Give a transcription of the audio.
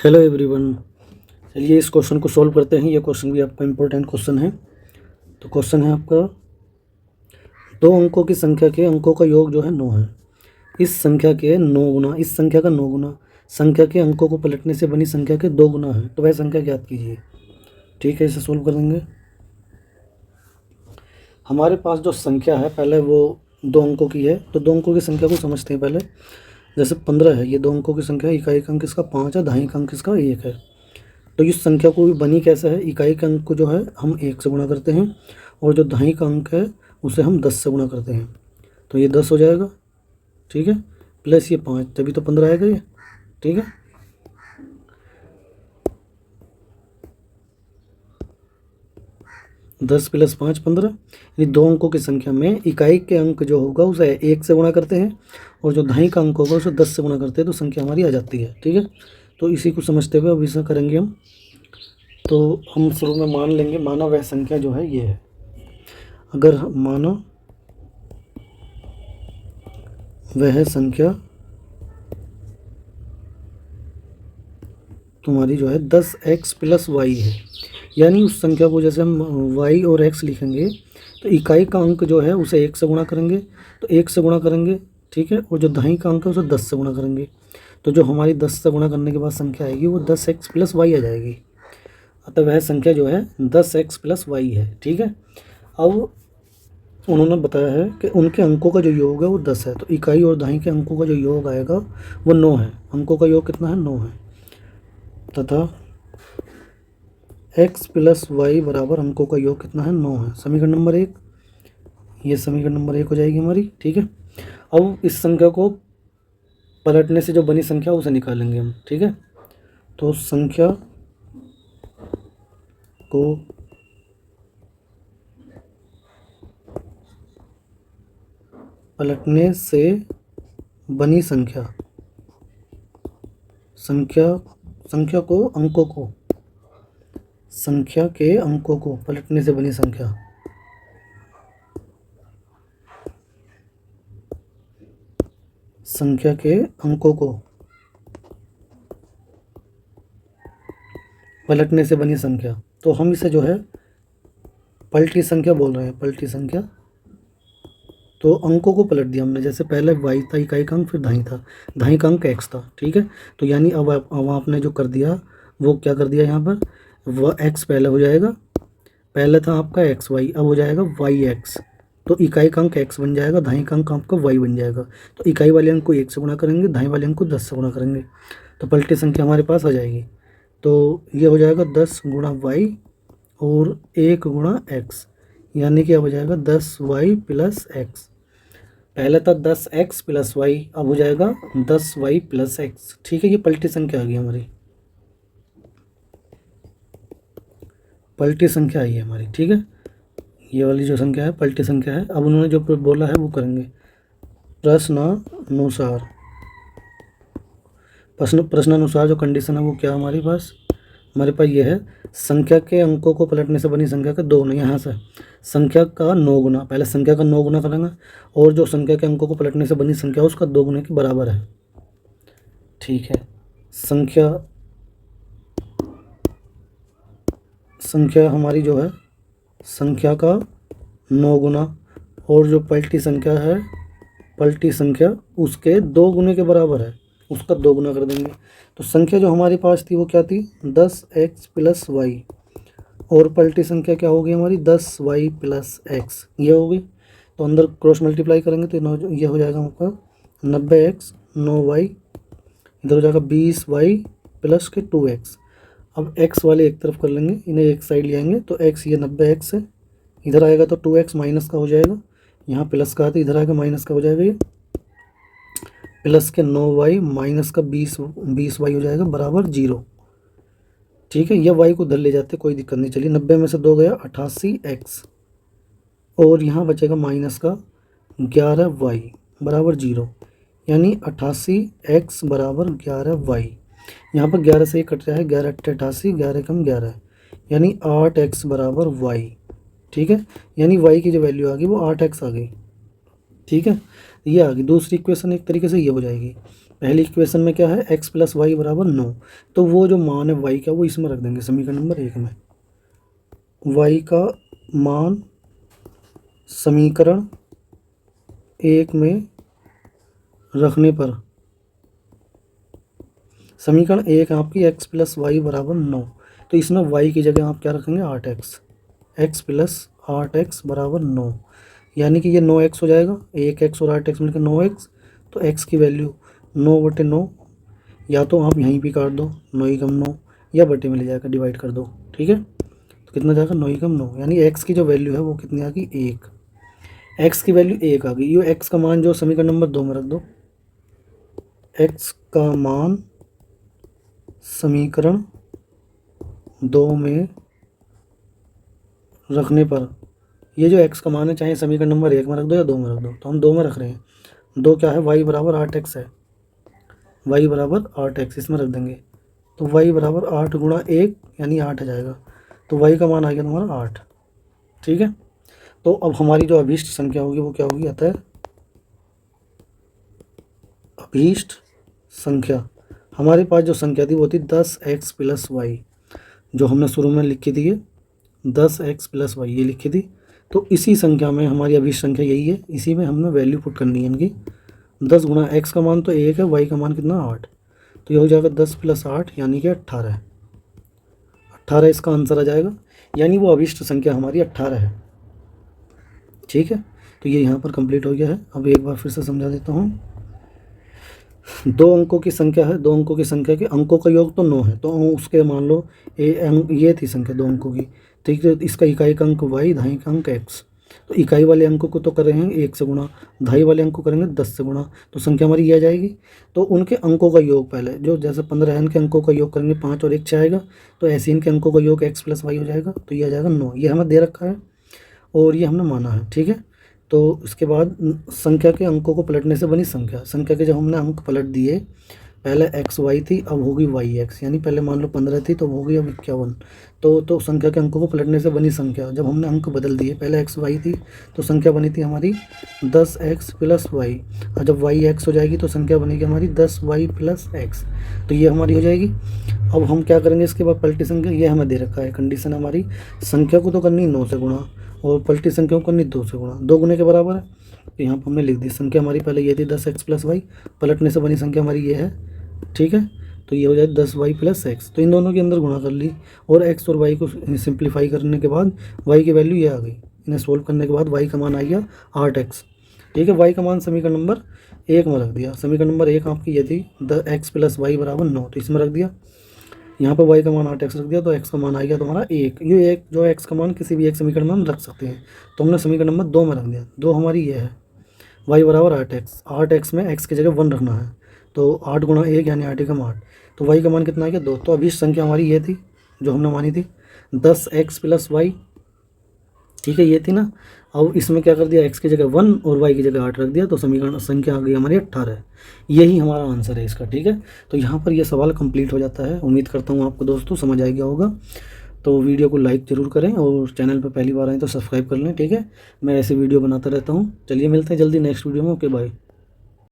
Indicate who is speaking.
Speaker 1: Hello everyone. चलिए इस question को सॉल्व करते हैं। ये क्वेश्चन भी आपका इम्पोर्टेंट क्वेश्चन है। तो क्वेश्चन है आपका, दो अंकों की संख्या के अंकों का योग जो है 9 है। इस संख्या के 9 गुना, इस संख्या का 9 गुना संख्या के अंकों को पलटने से बनी संख्या के 2 गुना है, तो वह संख्या ज्ञात कीजिए। ठीक है, इसे सोल्व कर देंगे। हमारे पास जो संख्या है पहले वो 2 अंकों की है, तो 2 अंकों की संख्या को समझते हैं पहले। जैसे 15 है, ये 2 अंकों की संख्या है, इकाई का अंक इसका 5 है, दहाई का अंक इसका 1 है। तो इस संख्या को भी बनी कैसे है, इकाई के अंक को जो है हम 1 से गुणा करते हैं और जो दहाई का अंक है उसे हम 10 से गुणा करते हैं, तो ये 10 हो जाएगा। ठीक है, प्लस ये 5, तभी तो 15 आएगा ये। ठीक है, दस प्लस 5 15। यानी 2 अंकों की संख्या में इकाई के अंक जो होगा उसे 1 से गुणा करते हैं और जो दहाई का अंक होगा उसे 10 से गुणा करते हैं, तो संख्या हमारी आ जाती है। ठीक है, तो इसी को समझते हुए अब इसे करेंगे हम। तो हम शुरू में मान लेंगे, माना वह संख्या जो है ये है। अगर माना वह संख्या तुम्हारी जो है 10x प्लस वाई है, यानी उस संख्या को जैसे हम y और x लिखेंगे तो इकाई का अंक जो है उसे 1 से गुणा करेंगे, तो 1 से गुणा करेंगे। ठीक है, और जो दहाई का अंक है उसे 10 से गुणा करेंगे, तो जो हमारी 10 से गुणा करने के बाद संख्या आएगी वो 10x प्लस वाई आ जाएगी। अतः वह संख्या जो है 10x प्लस वाई है। ठीक है, अब उन्होंने बताया है कि उनके अंकों का जो योग है वो 10 है, तो इकाई और दहाई के अंकों का जो योग आएगा वो 9 है। अंकों का योग कितना है, 9 है, तथा x प्लस वाई बराबर अंकों का योग कितना है, 9 है। समीकरण नंबर 1, ये समीकरण नंबर 1 हो जाएगी हमारी। ठीक है, अब इस संख्या को पलटने से जो बनी संख्या उसे निकालेंगे हम। ठीक है, तो संख्या को पलटने से बनी संख्या, संख्या को अंकों को, संख्या के अंकों को पलटने से बनी संख्या, संख्या के अंकों को पलटने से बनी संख्या, तो हम इसे जो है पलटी संख्या बोल रहे हैं, पलटी संख्या। तो अंकों को पलट दिया हमने, जैसे पहले y था इकाई का अंक, फिर दहाई था, दहाई का अंक x था। ठीक है, तो यानी अब आपने जो कर दिया वो क्या कर दिया, यहाँ पर वह x पहले हो जाएगा, पहले था आपका xy, अब हो जाएगा yx, तो इकाई का अंक x बन जाएगा, दहाई का अंक आपका y बन जाएगा। तो इकाई वाले अंक को 1 से गुणा करेंगे, दहाई वाले अंक को 10 से गुणा करेंगे, तो पलटी संख्या हमारे पास आ जाएगी। तो ये हो जाएगा 10 गुणा y और 1 गुणा x, यानी कि अब हो जाएगा 10y प्लस x। पहले था 10x प्लस वाई, अब हो जाएगा 10y प्लस x। ठीक है, ये पलटी संख्या आ गई हमारी, पलटी संख्या आई है हमारी। ठीक है, ये वाली जो संख्या है पलटी संख्या है। अब उन्होंने जो बोला है वो करेंगे। प्रश्नानुसार, प्रश्नानुसार जो कंडीशन है वो क्या हमारे पास ये है, संख्या के अंकों को पलटने से बनी संख्या का 2 गुना, यहाँ से संख्या का 9 गुना, पहले संख्या का 9 गुना करेंगे और जो संख्या के अंकों को पलटने से बनी संख्या उसका 2 गुने के बराबर है। ठीक है, संख्या हमारी जो है संख्या का 9 गुना और जो पलटी संख्या है, पलटी संख्या उसके 2 गुने के बराबर है, उसका 2 गुना कर देंगे। तो संख्या जो हमारे पास थी वो क्या थी, 10x प्लस वाई, और पलटी संख्या क्या होगी हमारी, 10y प्लस x, ये होगी। तो अंदर क्रॉस मल्टीप्लाई करेंगे तो ये हो जाएगा आपका 90x 9y, इधर हो जाएगा 20y प्लस के 2x। अब x वाले एक तरफ कर लेंगे, इन्हें एक साइड ले आएंगे, तो x ये 90x है, इधर आएगा तो 2x माइनस का हो जाएगा, यहाँ प्लस का है तो इधर आएगा माइनस का हो जाएगा, ये प्लस के 9y माइनस का 20y हो जाएगा बराबर 0। ठीक है, यह y को उधर ले जाते कोई दिक्कत नहीं। चलिए 90 में से 2 गया 88x, और यहाँ बचेगा माइनस का 11y बराबर 0, यानी 88x बराबर 11y। यहाँ पर 11 से ही कट रहा है, 11 अट्ठे 88, 11 कम 11, यानी 8x बराबर y। ठीक है, यानी y की जो वैल्यू आ गई वो 8x आ गई। ठीक है, ये आ गई दूसरी इक्वेशन, एक तरीके से ये हो जाएगी। पहली इक्वेशन में क्या है, x प्लस वाई बराबर 9। तो वो जो मान है y का वो इसमें रख देंगे समीकरण नंबर 1 में। y का मान समीकरण 1 में रखने पर समीकरण 1 आपकी x प्लस वाई बराबर 9। तो इसमें y की जगह आप क्या रखेंगे, 8x। x प्लस 8x बराबर 9, यानी कि ये 9x हो जाएगा, 1x और 8x मिलकर 9x। तो x की वैल्यू 9/9, या तो आप यहीं भी काट दो 9×9, या बटे में ले जाकर डिवाइड कर दो, ठीक है। तो कितना जाएगा 9×9, यानी x की जो वैल्यू है वो कितनी आ गई, 1। x की वैल्यू 1 आ गई। ये x का मान जो समीकरण नंबर 2 में रख दो। x का मान समीकरण 2 में रखने पर, ये जो x का मान है चाहे समीकरण नंबर 1 में रख दो या 2 में रख दो, तो हम 2 में रख रहे हैं। 2 क्या है, y बराबर 8x है, y बराबर 8x इसमें रख देंगे। तो y बराबर 8 गुणा 1 यानी 8 आ जाएगा। तो y का मान आ गया तुम्हारा 8, ठीक है। तो अब हमारी जो अभीष्ट संख्या होगी वो क्या होगी, अतः अभीष्ट संख्या, हमारे पास जो संख्या थी वो थी 10x प्लस वाई, जो हमने शुरू में लिखी थी, ये 10x प्लस वाई ये लिखी थी। तो इसी संख्या में हमारी अभीष्ट संख्या यही है, इसी में हमने वैल्यू पुट करनी है इनकी। 10 गुणा x का मान तो 1 है, y का मान कितना 8, तो ये हो जाएगा 10 + 8 यानी कि 18। 18 इसका आंसर आ जाएगा, यानी वो अभीष्ट संख्या हमारी 18 है, ठीक है। तो ये यहाँ पर कंप्लीट हो गया है। अब एक बार फिर से समझा देता हूँ। 2 अंकों की संख्या है, 2 अंकों की संख्या के अंकों का योग तो 9 है, तो उसके मान लो ये थी संख्या 2 अंकों की, ठीक है। इसका इकाई का अंक y, दहाई का अंक x। तो इकाई वाले अंकों को तो कर रहे हैं 1 से गुणा, दहाई वाले अंक को करेंगे 10 से गुणा, तो संख्या हमारी ये आ जाएगी। तो उनके अंकों का योग पहले, जो जैसे 15 है इनके अंकों का योग करेंगे 5 और 1 6 आएगा, तो ऐसे इनके अंकों का योग x प्लस वाई हो जाएगा, तो ये आ जाएगा 9। ये हमें दे रखा है और ये हमने माना है, ठीक है। तो इसके बाद संख्या के अंकों को पलटने से बनी संख्या, संख्या के जब हमने अंक पलट दिए, पहले एक्स वाई थी अब होगी वाई एक्स, यानी पहले मान लो 15 थी तो हो गई अब 51। तो संख्या के अंकों को पलटने से बनी संख्या, जब हमने अंक बदल दिए, पहले एक्स वाई थी तो संख्या बनी थी हमारी 10x प्लस वाई, और जब वाई एक्स हो जाएगी तो संख्या बनेगी हमारी 10y प्लस एक्स। तो ये हमारी हो जाएगी। अब हम क्या करेंगे इसके बाद, पलटी संख्या, ये हमें दे रखा है कंडीशन हमारी, संख्या को तो करनी 9 से गुणा और पलटी संख्या को करनी 2 से गुणा, 2 गुने के बराबर है। तो यहाँ पर हमने लिख दी संख्या हमारी पहले ये थी 10x प्लस वाई, पलटने से बनी संख्या हमारी ये है, ठीक है। तो ये हो जाए 10y प्लस एक्स, तो इन दोनों के अंदर गुणा कर ली, और x और y को सिंप्लीफाई करने के बाद y की वैल्यू ये आ गई, इन्हें सोल्व करने के बाद y का मान आ गया 8x, ठीक है। y का मान समीकरण नंबर 1 में रख दिया। समीकरण नंबर 1 आपकी ये थी x प्लस वाई बराबर 9, तो इसमें रख दिया। यहाँ पर y का मान 8x रख दिया, तो x का मान आ गया तुम्हारा 1। ये एक जो x का मान किसी भी एक समीकरण में हम रख सकते हैं, तो हमने समीकरण नंबर 2 में रख दिया। 2 हमारी ये है, y बराबर 8x, 8x में x की जगह 1 रखना है, तो 8 गुणा 1 यानी 8 एकम 8, तो y का मान कितना आ गया 2। तो अभीष्ट संख्या हमारी ये थी जो हमने मानी थी 10x प्लस वाई, ठीक है, ये थी ना। अब इसमें क्या कर दिया, x की जगह 1 और y की जगह 8 रख दिया, तो समीकरण संख्या आ गई हमारी 18। यही हमारा आंसर है इसका, ठीक है। तो यहाँ पर यह सवाल कंप्लीट हो जाता है। उम्मीद करता हूँ आपको दोस्तों समझ आ गया होगा। तो वीडियो को लाइक ज़रूर करें और चैनल पर पहली बार आए तो सब्सक्राइब कर लें, ठीक है। मैं ऐसे वीडियो बनाता रहता हूँ। चलिए मिलते हैं जल्दी नेक्स्ट वीडियो में। Okay bye.